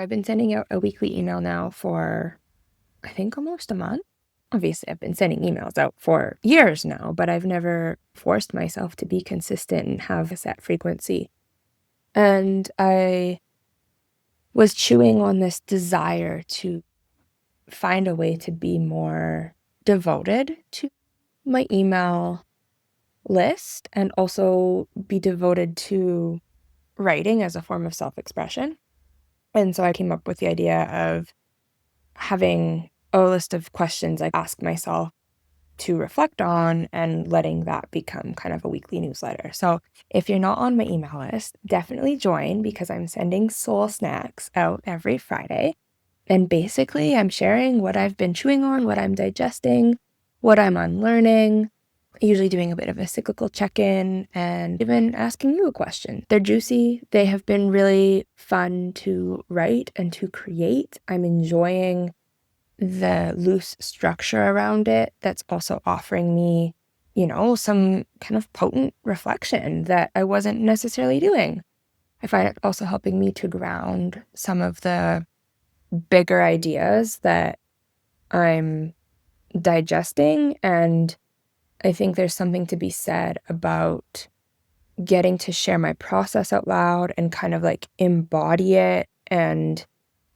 I've been sending out a weekly email now for, I think, almost a month. Obviously, I've been sending emails out for years now, but I've never forced myself to be consistent and have a set frequency. And I was chewing on this desire to find a way to be more devoted to my email list and also be devoted to writing as a form of self-expression. And so I came up with the idea of having a list of questions I ask myself to reflect on and letting that become kind of a weekly newsletter. So if you're not on my email list, definitely join because I'm sending soul snacks out every Friday. And basically, I'm sharing what I've been chewing on, what I'm digesting, what I'm unlearning, usually doing a bit of a cyclical check-in and even asking you a question. They're juicy. They have been really fun to write and to create. I'm enjoying the loose structure around it that's also offering me, some kind of potent reflection that I wasn't necessarily doing. I find it also helping me to ground some of the bigger ideas that I'm digesting. And I think there's something to be said about getting to share my process out loud and kind of like embody it. And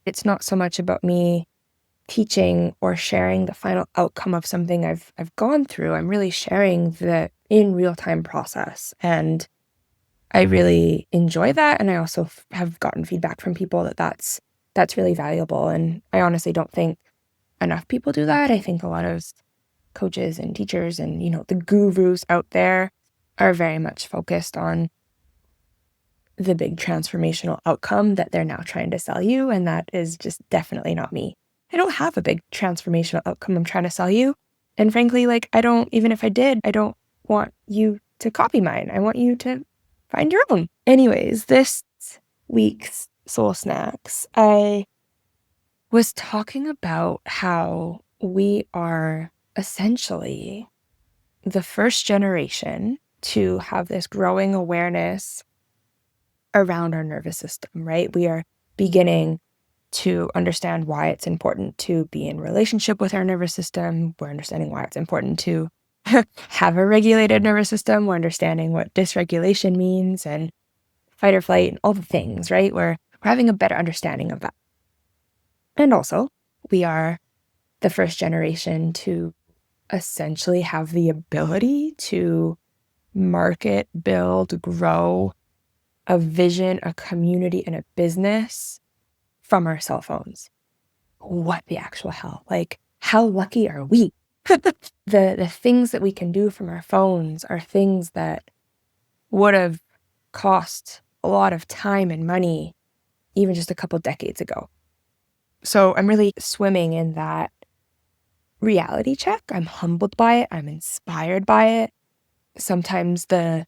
it's not so much about me teaching or sharing the final outcome of something I've gone through. I'm really sharing the in real-time process. And I really enjoy that. And I also have gotten feedback from people that that's really valuable. And I honestly don't think enough people do that. I think a lot of coaches and teachers and, the gurus out there are very much focused on the big transformational outcome that they're now trying to sell you. And that is just definitely not me. I don't have a big transformational outcome I'm trying to sell you. And frankly, even if I did, I don't want you to copy mine. I want you to find your own. Anyways, this week's Soul Snacks, I was talking about how we are essentially the first generation to have this growing awareness around our nervous system, right? We are beginning to understand why it's important to be in relationship with our nervous system. We're understanding why it's important to have a regulated nervous system. We're understanding what dysregulation means and fight or flight and all the things, right? We're having a better understanding of that. And also, we are the first generation to essentially have the ability to market, build, grow a vision, a community, and a business from our cell phones. What the actual hell? Like, how lucky are we? The things that we can do from our phones are things that would have cost a lot of time and money even just a couple decades ago. So I'm really swimming in that reality check. I'm humbled by it. I'm inspired by it. Sometimes the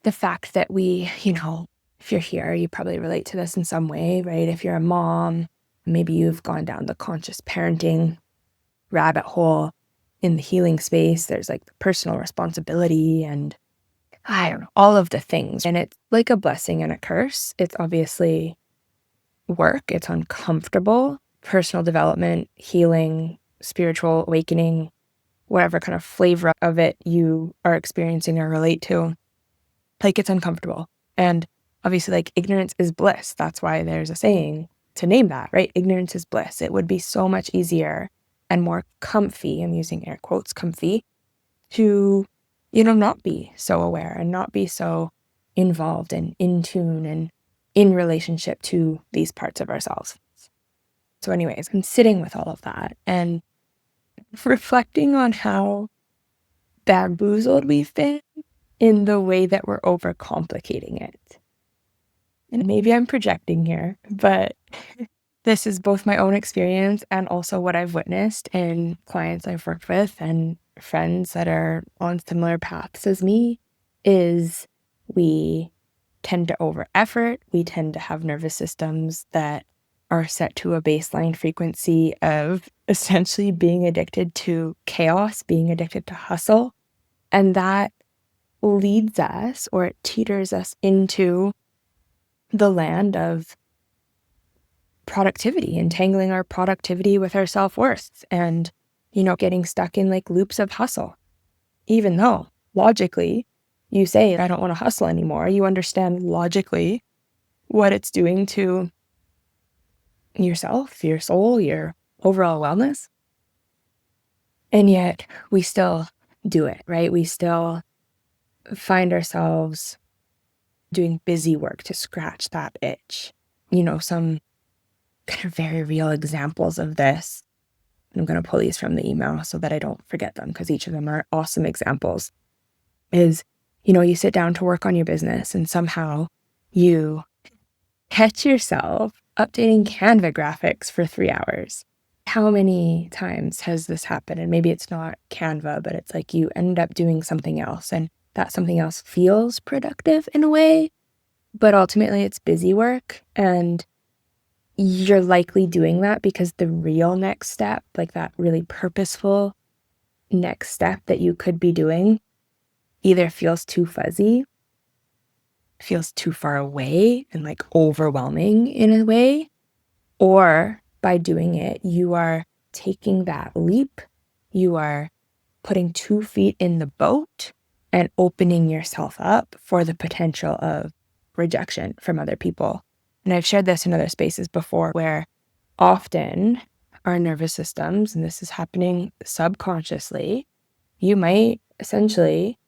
fact that we, if you're here, you probably relate to this in some way, right? If you're a mom, maybe you've gone down the conscious parenting rabbit hole in the healing space. There's like the personal responsibility and I don't know, all of the things. And it's like a blessing and a curse. It's obviously work. It's uncomfortable. Personal development, healing, spiritual awakening, whatever kind of flavor of it you are experiencing or relate to. Like, it's uncomfortable. And obviously, like, ignorance is bliss. That's why there's a saying to name that, right? Ignorance is bliss. It would be so much easier and more comfy, I'm using air quotes, comfy, to, not be so aware and not be so involved and in tune and in relationship to these parts of ourselves. So anyways, I'm sitting with all of that and reflecting on how bamboozled we've been in the way that we're overcomplicating it. And maybe I'm projecting here, but this is both my own experience and also what I've witnessed in clients I've worked with and friends that are on similar paths as me, is we tend to over effort. We tend to have nervous systems that are set to a baseline frequency of essentially being addicted to chaos, being addicted to hustle. And that leads us, or it teeters us into the land of productivity, entangling our productivity with our self-worth and, getting stuck in like loops of hustle. Even though logically you say, I don't want to hustle anymore, you understand logically what it's doing to yourself, your soul, your overall wellness. And yet we still do it, right? We still find ourselves doing busy work to scratch that itch. Some kind of very real examples of this. I'm going to pull these from the email so that I don't forget them, because each of them are awesome examples. Is, you sit down to work on your business and somehow you catch yourself updating Canva graphics for 3 hours. How many times has this happened? And maybe it's not Canva, but it's like you end up doing something else and that something else feels productive in a way, but ultimately it's busy work. And you're likely doing that because the real next step, like that really purposeful next step that you could be doing, either feels too fuzzy, feels too far away and like overwhelming in a way, or by doing it, you are taking that leap, you are putting 2 feet in the boat and opening yourself up for the potential of rejection from other people. And I've shared this in other spaces before, where often our nervous systems, and this is happening subconsciously, you might essentially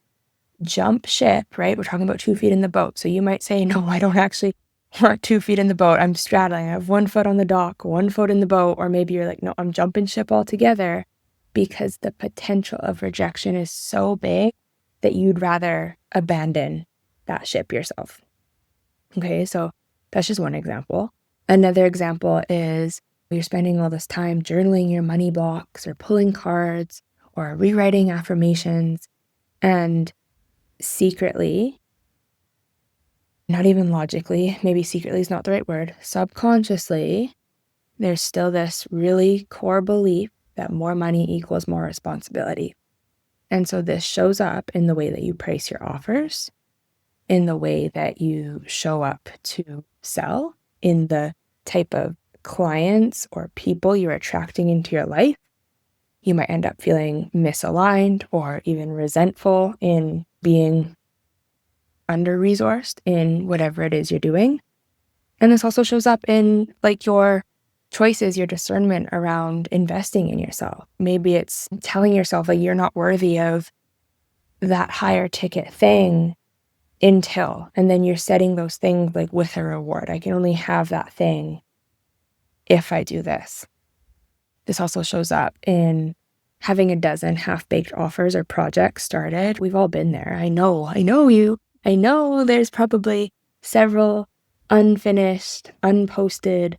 jump ship, right? We're talking about 2 feet in the boat. So you might say, no, I don't actually want 2 feet in the boat. I'm straddling. I have 1 foot on the dock, 1 foot in the boat. Or maybe you're like, no, I'm jumping ship altogether, because the potential of rejection is so big that you'd rather abandon that ship yourself. Okay, so that's just one example. Another example is you're spending all this time journaling your money blocks or pulling cards or rewriting affirmations, and secretly, not even logically, maybe secretly is not the right word, subconsciously, there's still this really core belief that more money equals more responsibility. And so this shows up in the way that you price your offers, in the way that you show up to sell, in the type of clients or people you're attracting into your life. You might end up feeling misaligned or even resentful in being under-resourced in whatever it is you're doing. And this also shows up in like your choices, your discernment around investing in yourself. Maybe it's telling yourself like you're not worthy of that higher ticket thing until, and then you're setting those things like with a reward. I can only have that thing if I do this. This also shows up in having a dozen half-baked offers or projects started. We've all been there. I know you. I know there's probably several unfinished, unposted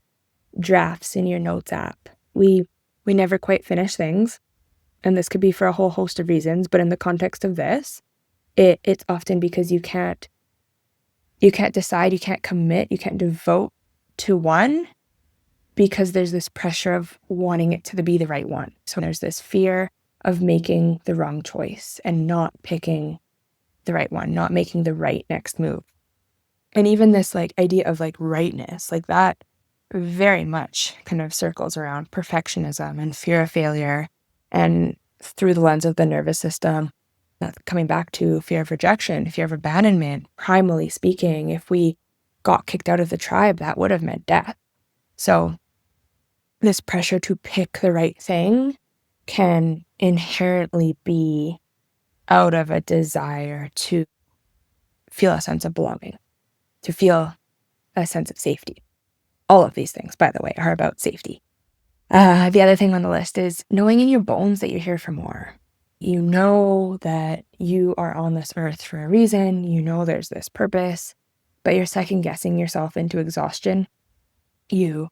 drafts in your notes app. We never quite finish things, and this could be for a whole host of reasons, but in the context of this, it's often because you can't decide, you can't commit, you can't devote to one, because there's this pressure of wanting it to be the right one. So there's this fear of making the wrong choice and not picking the right one, not making the right next move. And even this like idea of like rightness, like that very much kind of circles around perfectionism and fear of failure. And through the lens of the nervous system, that's coming back to fear of rejection, fear of abandonment. Primally speaking, if we got kicked out of the tribe, that would have meant death. So this pressure to pick the right thing can inherently be out of a desire to feel a sense of belonging, to feel a sense of safety. All of these things, by the way, are about safety. The other thing on the list is knowing in your bones that you're here for more. You know that you are on this earth for a reason. You know there's this purpose, but you're second guessing yourself into exhaustion. You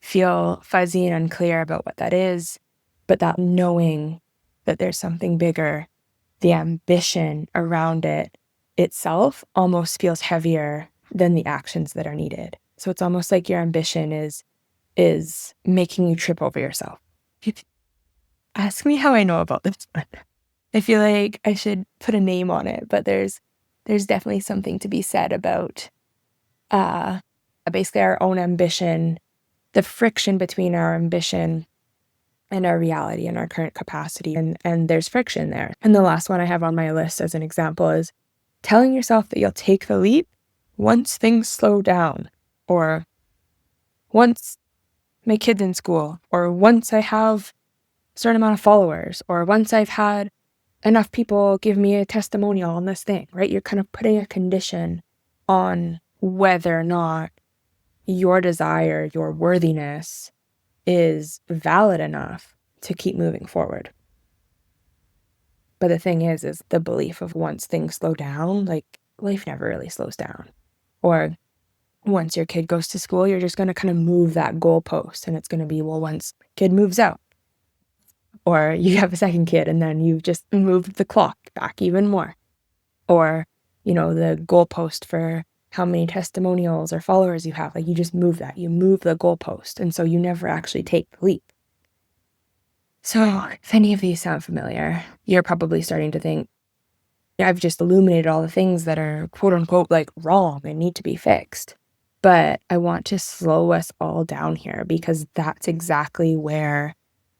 feel fuzzy and unclear about what that is, but that knowing that there's something bigger, the ambition around it itself almost feels heavier than the actions that are needed. So it's almost like your ambition is making you trip over yourself. Ask me how I know about this one. I feel like I should put a name on it, but there's definitely something to be said about basically our own ambition the friction between our ambition and our reality and our current capacity. And there's friction there. And the last one I have on my list as an example is telling yourself that you'll take the leap once things slow down, or once my kid's in school, or once I have a certain amount of followers, or once I've had enough people give me a testimonial on this thing, right? You're kind of putting a condition on whether or not your desire, your worthiness is valid enough to keep moving forward. But the thing is the belief of once things slow down, like life never really slows down. Or once your kid goes to school, you're just going to kind of move that goalpost, and it's going to be, well, once kid moves out, or you have a second kid and then you've just moved the clock back even more. Or, the goalpost for how many testimonials or followers you have, like you just move that, you move the goalpost. And so you never actually take the leap. So if any of these sound familiar, you're probably starting to think, I've just illuminated all the things that are quote unquote like wrong and need to be fixed. But I want to slow us all down here, because that's exactly where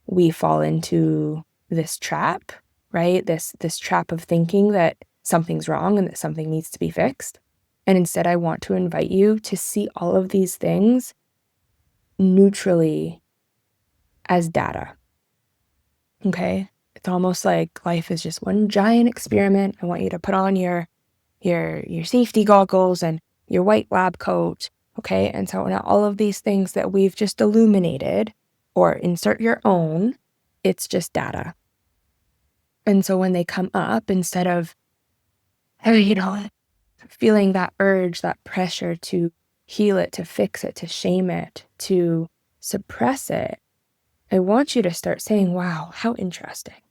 we fall into this trap, right? This trap of thinking that something's wrong and that something needs to be fixed. And instead, I want to invite you to see all of these things neutrally as data. Okay? It's almost like life is just one giant experiment. I want you to put on your safety goggles and your white lab coat. Okay? And so now all of these things that we've just illuminated, or insert your own, it's just data. And so when they come up, instead of, feeling that urge, that pressure to heal it, to fix it, to shame it, to suppress it, I want you to start saying, wow, how interesting.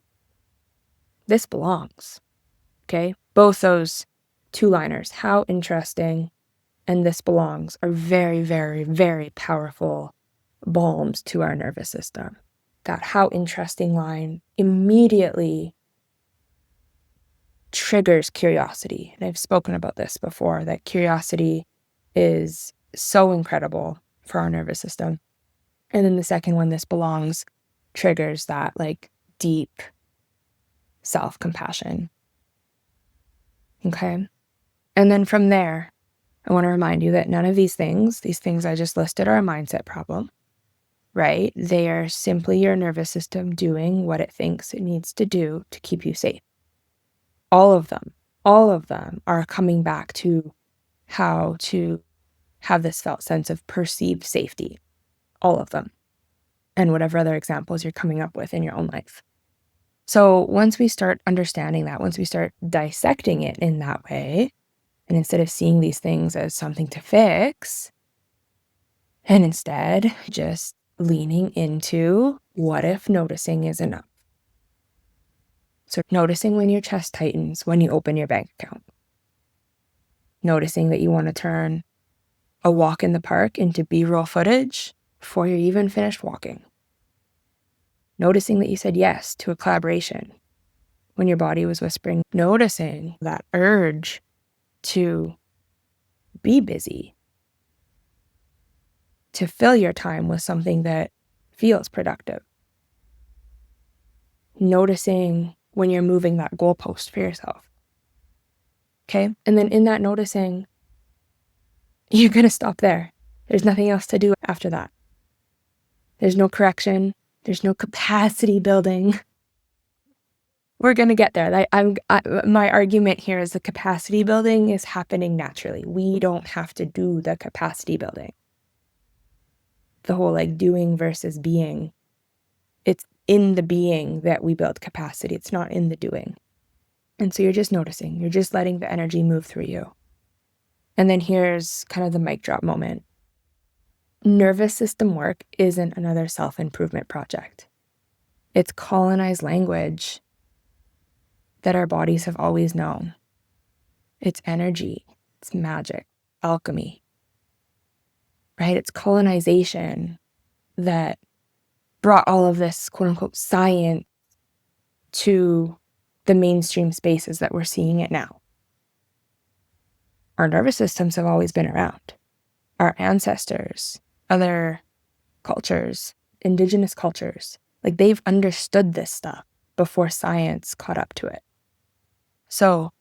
This belongs. Okay? Both those two-liners, how interesting and this belongs, are very, very, very powerful balms to our nervous system. That how interesting line immediately triggers curiosity. And I've spoken about this before, that curiosity is so incredible for our nervous system. And then the second one, this belongs, triggers that like deep self-compassion. Okay? And then from there, I want to remind you that none of these things I just listed, are a mindset problem, right? They are simply your nervous system doing what it thinks it needs to do to keep you safe. All of them are coming back to how to have this felt sense of perceived safety. All of them. And whatever other examples you're coming up with in your own life. So once we start understanding that, once we start dissecting it in that way, and instead of seeing these things as something to fix, and instead just leaning into what if noticing is enough. So noticing when your chest tightens when you open your bank account. Noticing that you want to turn a walk in the park into B-roll footage before you're even finished walking. Noticing that you said yes to a collaboration when your body was whispering. Noticing that urge to be busy, to fill your time with something that feels productive. Noticing when you're moving that goalpost for yourself. Okay? And then in that noticing, you're going to stop there. There's nothing else to do after that. There's no correction. There's no capacity building. We're going to get there. My argument here is the capacity building is happening naturally. We don't have to do the capacity building. The whole like doing versus being. It's in the being that we build capacity. It's not in the doing. And so you're just noticing. You're just letting the energy move through you. And then here's kind of the mic drop moment. Nervous system work isn't another self-improvement project. It's colonized language that our bodies have always known. It's energy. It's magic. Alchemy. Right? It's colonization that brought all of this quote-unquote science to the mainstream spaces that we're seeing it now. Our nervous systems have always been around. Our ancestors, other cultures, indigenous cultures, like they've understood this stuff before science caught up to it. So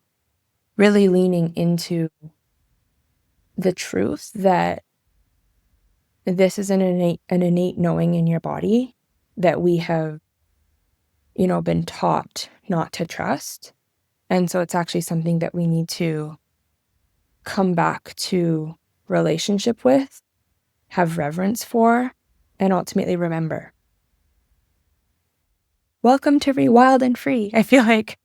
really leaning into the truth that this is an innate knowing in your body that we have, been taught not to trust. And so it's actually something that we need to come back to relationship with, have reverence for, and ultimately remember. Welcome to Rewild and Free. I feel like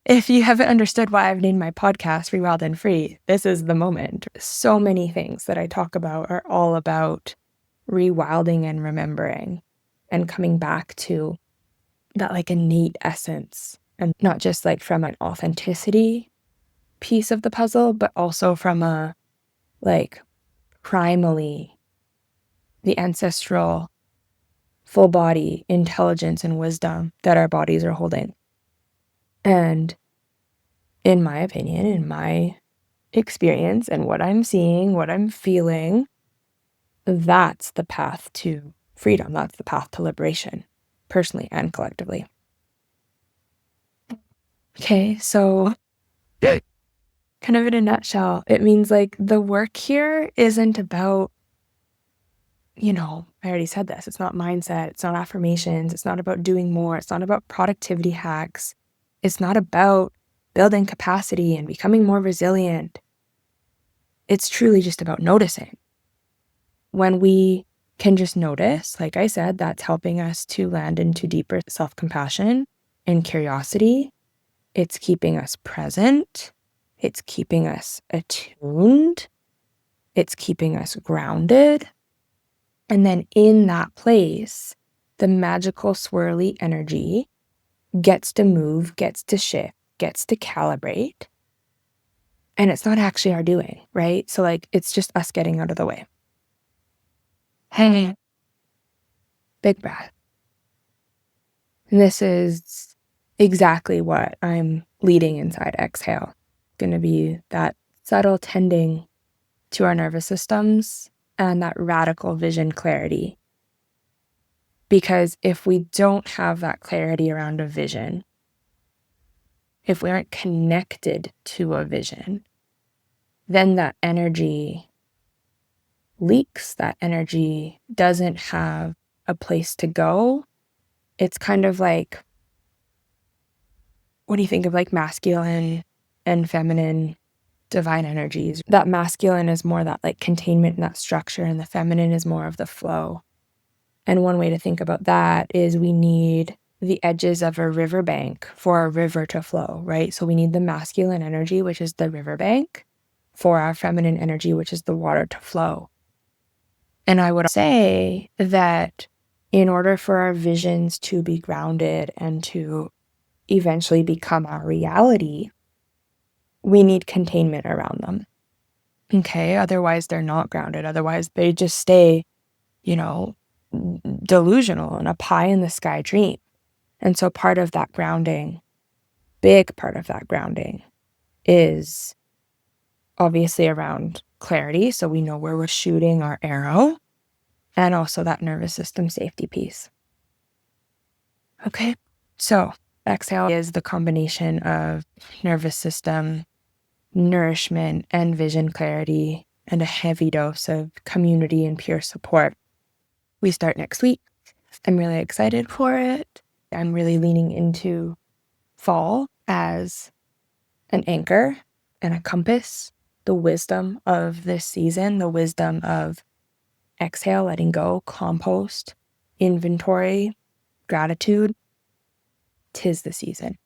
if you haven't understood why I've named my podcast Rewild and Free, this is the moment. So many things that I talk about are all about rewilding and remembering and coming back to that like innate essence, and not just like from an authenticity piece of the puzzle, but also from a like primally the ancestral full body intelligence and wisdom that our bodies are holding. And in my opinion, in my experience and what I'm seeing, what I'm feeling, that's the path to freedom. That's the path to liberation, personally and collectively. Okay, so kind of in a nutshell, it means like the work here isn't about, I already said this, it's not mindset, it's not affirmations, it's not about doing more, it's not about productivity hacks, it's not about building capacity and becoming more resilient. It's truly just about noticing. When we can just notice, like I said, that's helping us to land into deeper self-compassion and curiosity. It's keeping us present. It's keeping us attuned. It's keeping us grounded. And then in that place, the magical swirly energy gets to move, gets to shift, gets to calibrate. And it's not actually our doing, right? So like, it's just us getting out of the way. Hey, big breath. And this is exactly what I'm leading inside exhale. Going to be that subtle tending to our nervous systems and that radical vision clarity. Because if we don't have that clarity around a vision, if we aren't connected to a vision, then that energy leaks, that energy doesn't have a place to go. It's kind of like, what do you think of like masculine and feminine divine energies? That masculine is more that like containment and that structure, and the feminine is more of the flow. And one way to think about that is we need the edges of a riverbank for a river to flow, right? So we need the masculine energy, which is the riverbank, for our feminine energy, which is the water, to flow. And I would say that in order for our visions to be grounded and to eventually become our reality, we need containment around them. Okay, otherwise they're not grounded. Otherwise they just stay, delusional and a pie in the sky dream. And so part of that grounding, big part of that grounding, is obviously around clarity. So we know where we're shooting our arrow, and also that nervous system safety piece. Okay, so exhale is the combination of nervous system nourishment and vision clarity, and a heavy dose of community and peer support. We start next week. I'm really excited for it. I'm really leaning into fall as an anchor and a compass, the wisdom of this season, the wisdom of exhale, letting go, compost, inventory, gratitude. 'Tis the season.